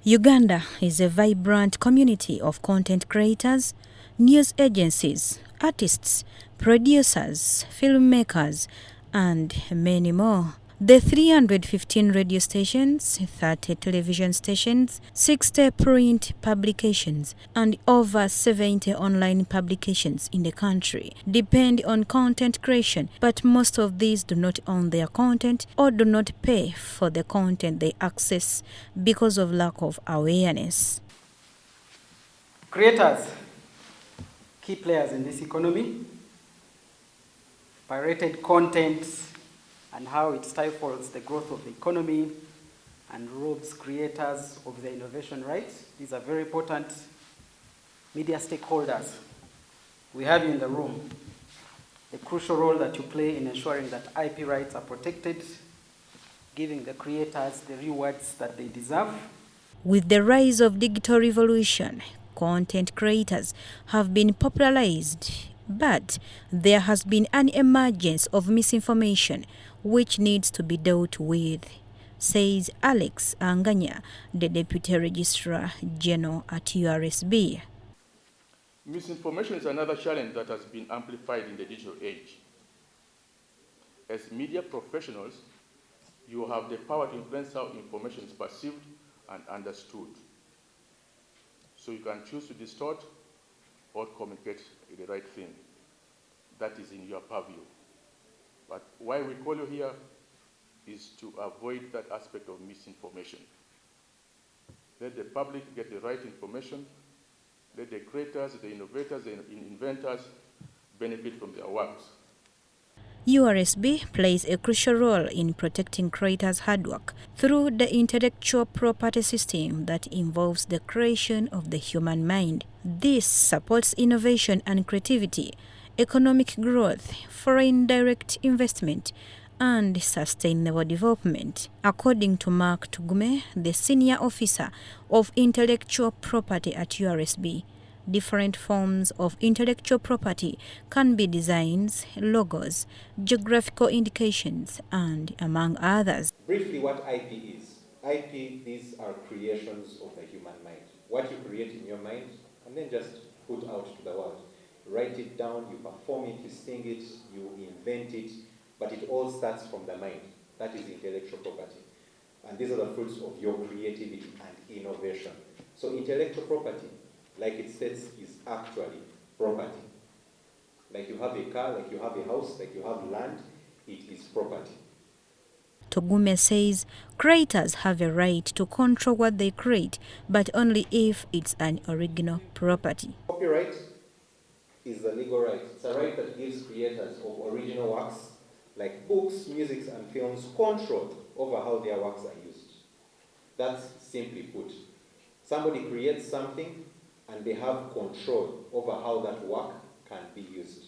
Uganda is a vibrant community of content creators, news agencies, artists, producers, filmmakers, and many more. The 315 radio stations, 30 television stations, 60 print publications, and over 70 online publications in the country depend on content creation, but most of these do not own their content or do not pay for the content they access because of lack of awareness. Creators, key players in this economy, pirated content and how it stifles the growth of the economy and robs creators of their innovation rights. These are very important media stakeholders. We have you in the room. The crucial role that you play in ensuring that IP rights are protected, giving the creators the rewards that they deserve. With the rise of digital revolution, content creators have been popularized, but there has been an emergence of misinformation which needs to be dealt with, says Alex Anganya, the Deputy Registrar General at URSB. Misinformation is another challenge that has been amplified in the digital age. As media professionals, you have the power to influence how information is perceived and understood. So you can choose to distort or communicate the right thing. That is in your purview. But why we call you here is to avoid that aspect of misinformation. Let the public get the right information. Let the creators, the innovators, the inventors benefit from their works. URSB plays a crucial role in protecting creators' hard work through the intellectual property system that involves the creation of the human mind. This supports innovation and creativity, economic growth, foreign direct investment, and sustainable development. According to Mark Tugume, the senior officer of intellectual property at URSB, different forms of intellectual property can be designs, logos, geographical indications, and among others. Briefly, what IP is. IP, these are creations of the human mind. What you create in your mind and then just put out to the world. Write it down, you perform it, you sing it, you invent it, but it all starts from the mind. That is intellectual property. And these are the fruits of your creativity and innovation. So intellectual property, like it says, is actually property. Like you have a car, like you have a house, like you have land, it is property. Tugume says creators have a right to control what they create, but only if it's an original property. Copyright is the legal right. It's a right that gives creators of original works, like books, music, and films, control over how their works are used. That's simply put. Somebody creates something, and they have control over how that work can be used.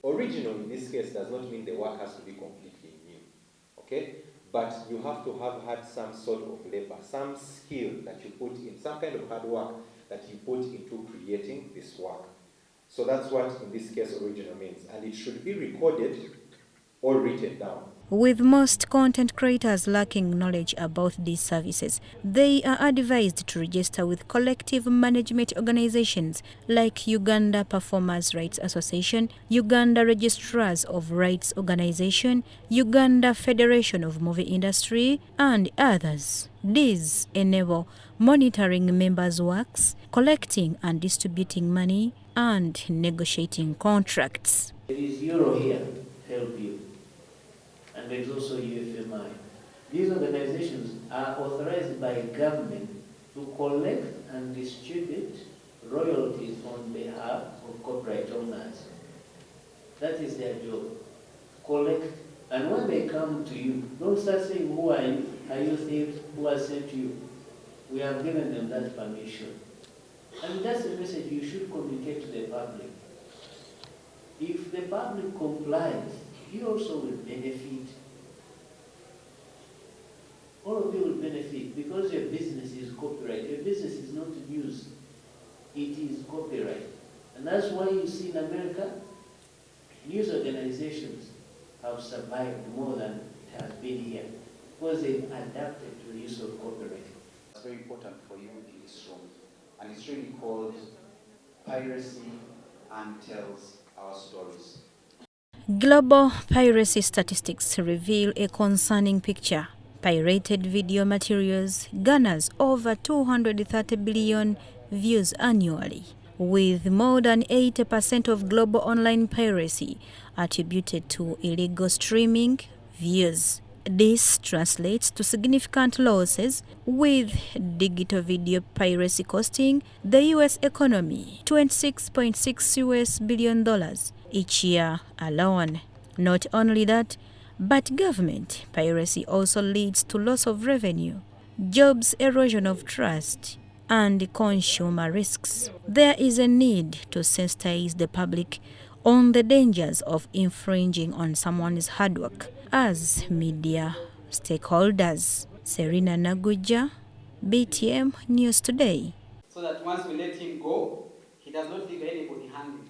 Original in this case does not mean the work has to be completely new, okay? But you have to have had some sort of labor, some skill that you put in, some kind of hard work that you put into creating this work. So that's what, in this case, original means. And it should be recorded or written down. With most content creators lacking knowledge about these services, they are advised to register with collective management organizations like Uganda Performers' Rights Association, Uganda Registrars of Rights Organization, Uganda Federation of Movie Industry, and others. These enable monitoring members' works, collecting and distributing money, and negotiating contracts. There is Euro here, help you. And there's also UFMI. These organizations are authorized by government to collect and distribute royalties on behalf of copyright owners. That is their job. Collect. And when they come to you, don't start saying, who are you? Are you thieves? Who has sent you? We have given them that permission. And that's the message you should communicate to the public. If the public complies, you also will benefit. All of you will benefit because your business is copyright. Your business is not news. It is copyright. And that's why you see in America, news organizations have survived more than it has been here because they've adapted to the use of copyright. very important for you in this room. And it's really called Piracy Untells Our Stories. Global piracy statistics reveal a concerning picture. Pirated video materials garners over 230 billion views annually, with more than 80% of global online piracy attributed to illegal streaming views. This translates to significant losses, with digital video piracy costing the U.S. economy $26.6 billion each year alone. Not only that, but government piracy also leads to loss of revenue, jobs erosion of trust, and consumer risks. There is a need to sensitize the public on the dangers of infringing on someone's hard work as media stakeholders. Serena Naguja, BTM News Today. So that once we let him go, he does not leave anybody hanging.